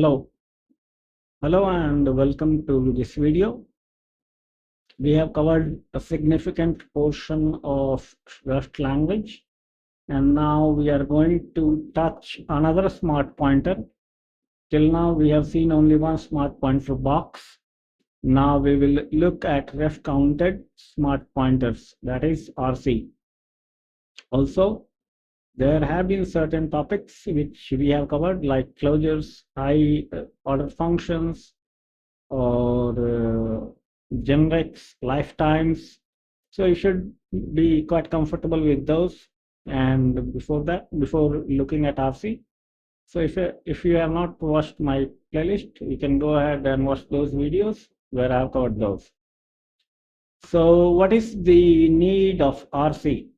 Hello, and welcome to this video. We have covered a significant portion of Rust language, and now we are going to touch another smart pointer. Till now, we have seen only one smart pointer box. Now we will look at ref counted smart pointers, that is RC. Also, there have been certain topics which we have covered, like closures, high order functions, or generics, lifetimes. So you should be quite comfortable with those. And before looking at RC, so if you have not watched my playlist, you can go ahead and watch those videos where I have covered those. So what is the need of RC?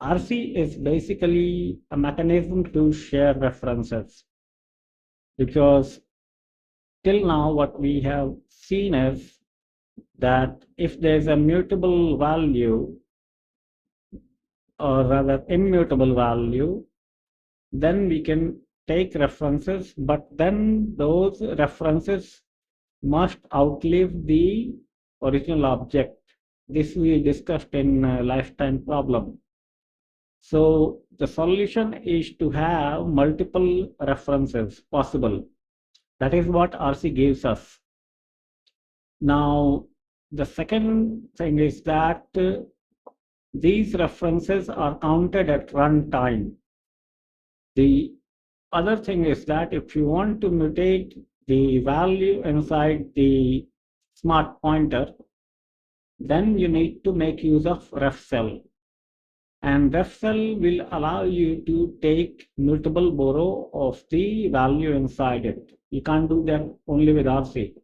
RC is basically a mechanism to share references, because till now what we have seen is that if there's a mutable value, or rather immutable value, then we can take references, but then those references must outlive the original object. This we discussed in lifetime problem. So the solution is to have multiple references possible. That is what RC gives us. Now, the second thing is that these references are counted at runtime. The other thing is that if you want to mutate the value inside the smart pointer, then you need to make use of Refcell. And Refcell will allow you to take mutable borrow of the value inside it. You can't do that only with RC.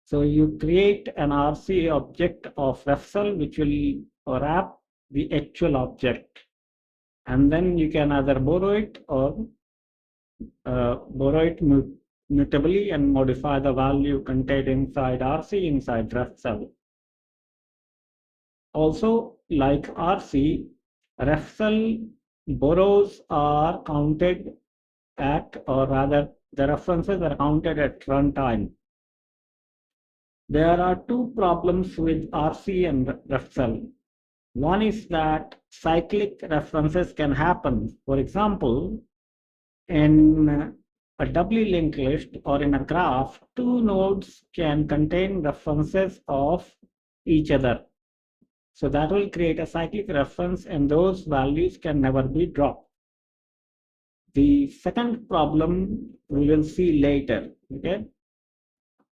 So you create an RC object of Refcell which will wrap the actual object. And then you can either borrow it or borrow it mutably and modify the value contained inside RC inside Refcell. Also, like RC, Refcell borrows are counted at, or rather, the references are counted at runtime. There are two problems with RC and Refcell. One is that cyclic references can happen. For example, in a doubly linked list or in a graph, two nodes can contain references of each other. So that will create a cyclic reference, and those values can never be dropped. The second problem we will see later. Okay.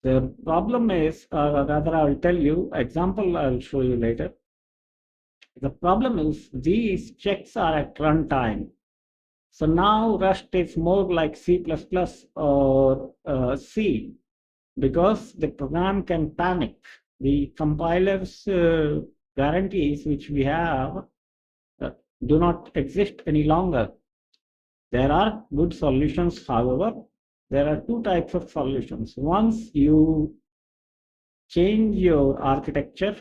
The problem is, rather I will tell you, example I will show you later. The problem is these checks are at runtime. So now Rust is more like C++ or C, because the program can panic. The compiler's guarantees which we have do not exist any longer. There are good solutions, however. There are two types of solutions. Once you change your architecture,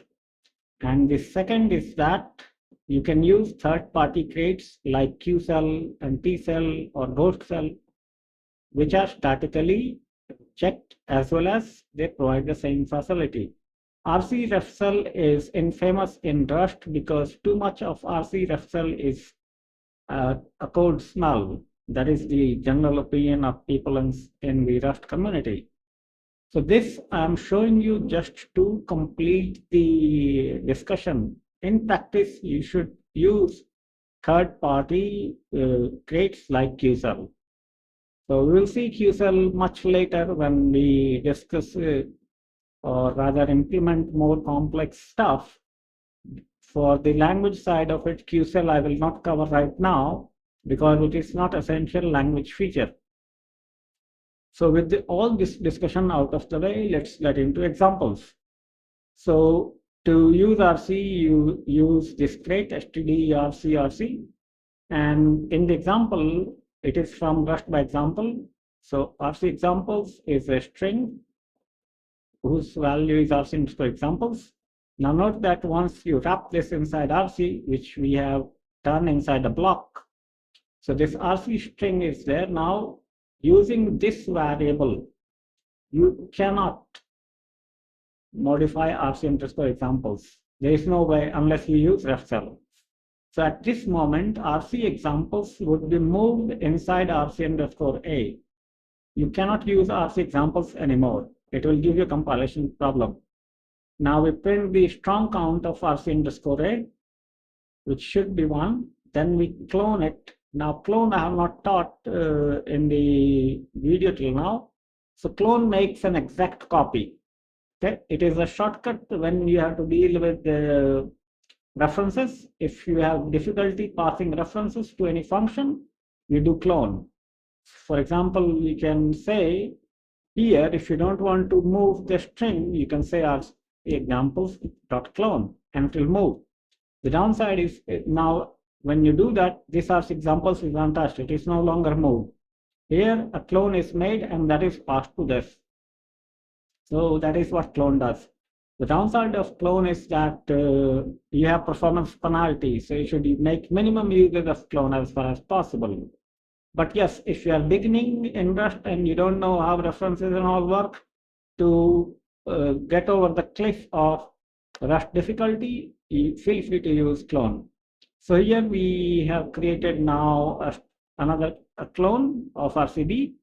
and the second is that you can use third-party crates like QCell and TCell or GhostCell, which are statically checked as well as they provide the same facility. RC Refcell is infamous in Rust because too much of RC Refcell is a code smell. That is the general opinion of people in the Rust community. So this I'm showing you just to complete the discussion. In practice, you should use third-party crates like QCell. So we will see QCell much later when we discuss or rather implement more complex stuff. For the language side of it, QCell I will not cover right now because it is not essential language feature. So with all this discussion out of the way, let's get into examples. So to use RC, you use this crate std_rc_rc, and in the example, it is from Rust by example. So RC examples is a string whose value is RC examples. Now note that once you wrap this inside RC, which we have done inside a block, so this RC string is there. Now using this variable, you cannot modify RC underscore examples. There is no way unless you use Refcell. So at this moment, RC examples would be moved inside RC underscore A. You cannot use RC examples anymore. It will give you a compilation problem. Now we print the strong count of RC underscore A, which should be 1. Then we clone it. Now clone I have not taught in the video till now. So clone makes an exact copy. Okay, it is a shortcut when you have to deal with the references. If you have difficulty passing references to any function, you do clone. For example, we can say here, if you don't want to move the string, you can say our examples.clone and it will move. The downside is now when you do that, this RC examples is untouched. It is no longer moved. Here a clone is made and that is passed to this. So that is what clone does. The downside of clone is that you have performance penalty. So you should make minimum uses of clone as far as possible. But yes, if you are beginning in Rust and you don't know how references and all work, to get over the cliff of Rust difficulty, you feel free to use clone. So here we have created now another clone of RCB.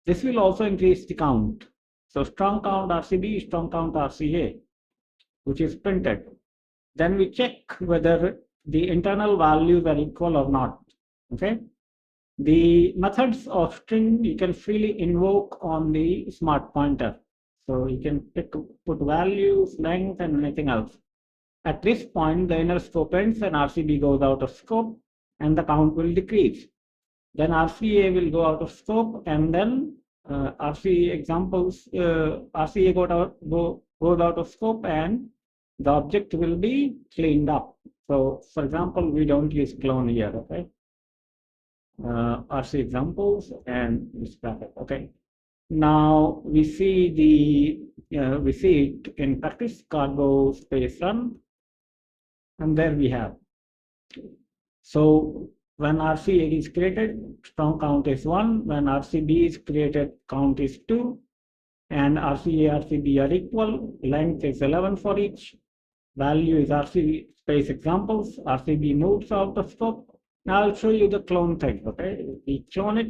This will also increase the count. So strong count RCB, strong count RCA, which is printed. Then we check whether the internal values are equal or not. Okay. The methods of string you can freely invoke on the smart pointer. So you can put values, length, and anything else. At this point, the inner scope ends and RCB goes out of scope and the count will decrease. Then RCA will go out of scope and then RCA examples, RCA goes out of scope and the object will be cleaned up. So for example, we don't use clone here, okay? RC examples and this bracket, okay? Now we see it in practice cargo space run, and there we have. So when RCA is created, strong count is 1. When RCB is created, count is 2. And RCA, RCB are equal. Length is 11 for each. Value is RC space examples. RCB moves out of scope. Now I'll show you the clone thing. Okay, we clone it,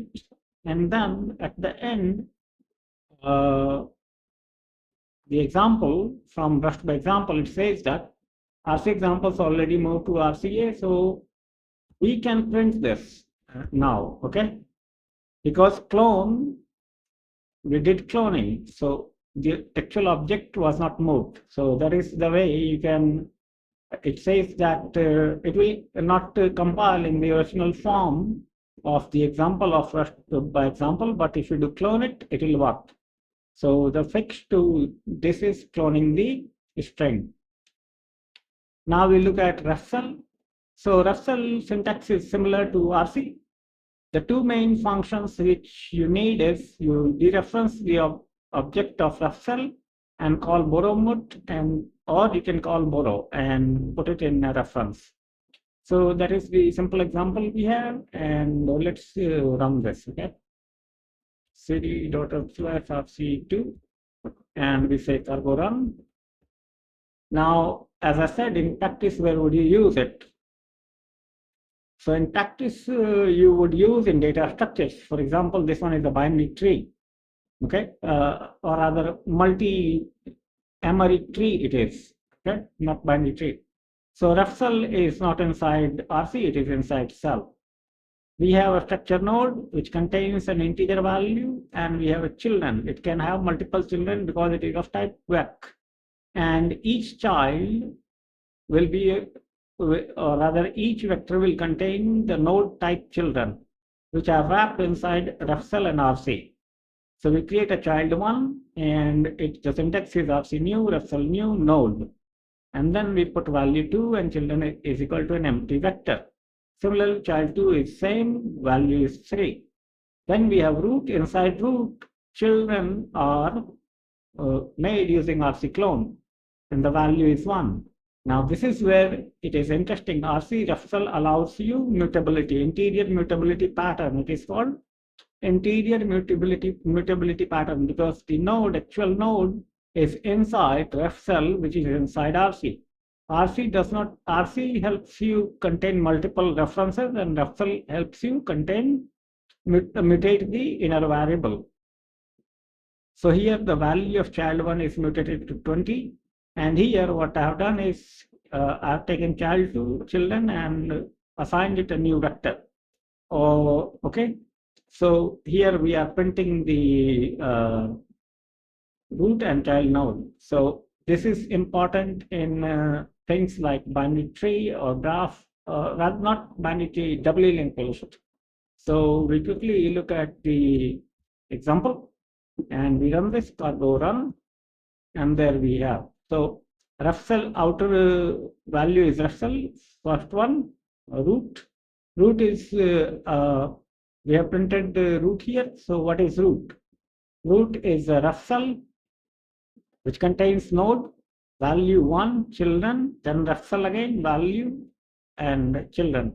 and then at the end, the example from Rust by example, it says that RC examples already moved to RCA, so we can print this now, okay? Because clone, we did cloning, so the actual object was not moved. So that is the way you can, it says that it will not compile in the original form of the example of Rust by example, but if you do clone it, it will work. So the fix to this is cloning the string. Now we look at Refcell. So Refcell syntax is similar to RC. The two main functions which you need is you dereference the object of Refcell and call borrow mut, and or you can call borrow and put it in a reference. So that is the simple example we have, and let's run this. Okay, cd.rc2 and we say cargo run. Now, as I said, in practice, where would you use it? So in practice, you would use in data structures. For example, this one is a binary tree, okay, or rather multi-emery tree it is, okay, not binary tree. So Refcell is not inside RC, it is inside cell. We have a structure node which contains an integer value, and we have a children. It can have multiple children because it is of type vec. And each child will be, or rather each vector will contain the node type children, which are wrapped inside Refcell and RC. So we create a child 1, and the syntax is RC new, Refcell new, node. And then we put value 2, and children is equal to an empty vector. Similarly, child 2 is same, value is 3. Then we have root. Inside root, children are made using RC clone, and the value is 1. Now this is where it is interesting. RC Refcell allows you mutability, interior mutability pattern it is called. interior mutability pattern, because the actual node is inside Refcell, which is inside RC. RC helps you contain multiple references, and Refcell helps you mutate the inner variable. So here the value of child 1 is mutated to 20, and here what I have done is I've taken child 2 children and assigned it a new vector. Oh, okay. So here we are printing the root and child node. So this is important in things like binary tree or graph, rather not binary tree, doubly linked list. So we quickly look at the example and we run this, cargo run, and there we have. So Refcell outer value is Refcell, first one, root. Root is, we have printed the root here. So what is root? Root is a Refcell which contains node, value 1, children, then Refcell again, value and children.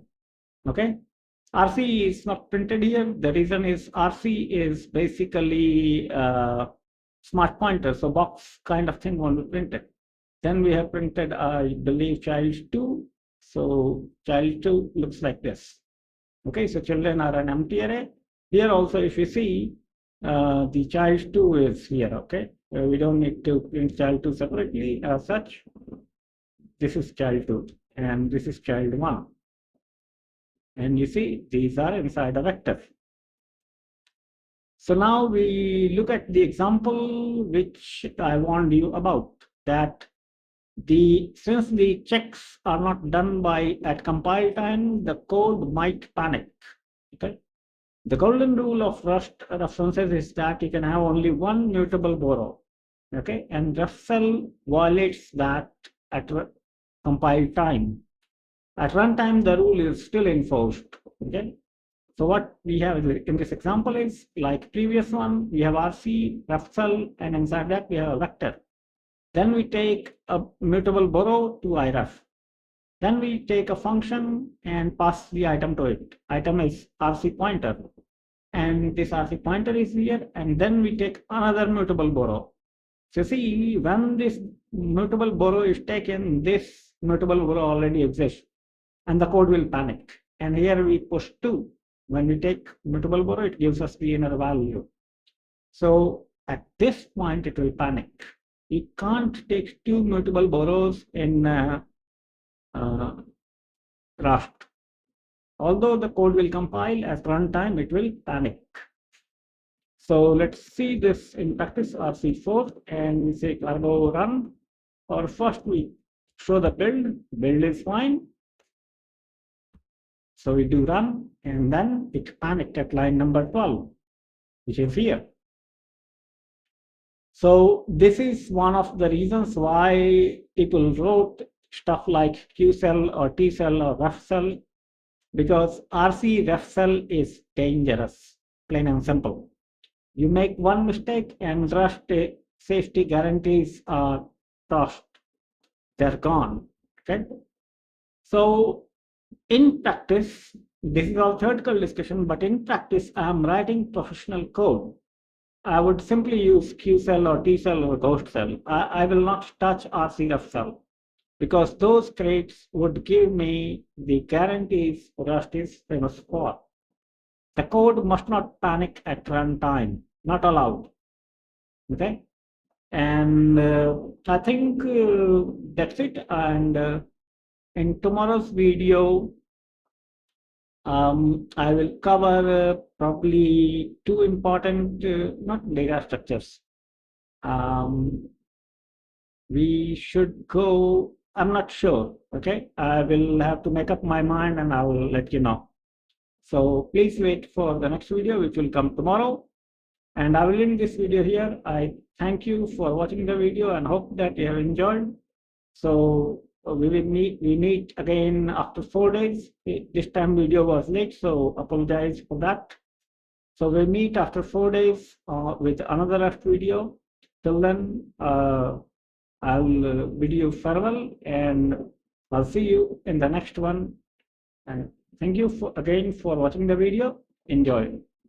Okay. RC is not printed here. The reason is RC is basically smart pointer, so box kind of thing won't be printed. Then we have printed, I believe, child 2. So child 2 looks like this. Okay, so children are an empty array. Here also, if you see, the child 2 is here. Okay, we don't need to print child 2 separately as such. This is child 2 and this is child 1. And you see, these are inside a vector. So now we look at the example which I warned you about, that since the checks are not done at compile time, the code might panic. Okay. The golden rule of Rust references is that you can have only one mutable borrow. Okay, and Refcell violates that at compile time. At runtime, the rule is still enforced. Okay. So what we have in this example is like previous one, we have RC, Refcell, and inside that we have a vector. Then we take a mutable borrow to iref. Then we take a function and pass the item to it. Item is RC pointer. And this RC pointer is here. And then we take another mutable borrow. So see, when this mutable borrow is taken, this mutable borrow already exists. And the code will panic. And here we push 2. When we take mutable borrow, it gives us the inner value. So at this point, it will panic. We can't take 2 mutable borrows in Rust. Although the code will compile, at runtime, it will panic. So let's see this in practice, RC4, and we say cargo run. Or first we show the build. Build is fine. So we do run, and then it panicked at line number 12, which is here. So this is one of the reasons why people wrote stuff like QCell or TCell or Refcell, because RC Refcell is dangerous, plain and simple. You make one mistake and Rust safety guarantees are tossed. They're gone. Okay. So in practice, this is all theoretical discussion, but in practice, I am writing professional code. I would simply use QCell or TCell or GhostCell. I will not touch RC Refcell because those crates would give me the guarantees Rust is famous for. The code must not panic at runtime, not allowed. Okay, and I think that's it. And in tomorrow's video, I will cover probably 2 important, not data structures. We should go, I'm not sure. Okay, I will have to make up my mind and I will let you know. So please wait for the next video, which will come tomorrow. And I will end this video here. I thank you for watching the video and hope that you have enjoyed. So we meet again after 4 days. This time video was late, so apologize for that. So we'll meet after 4 days with another Rust video. Till then, I'll bid you farewell and I'll see you in the next one. And thank you again for watching the video. Enjoy.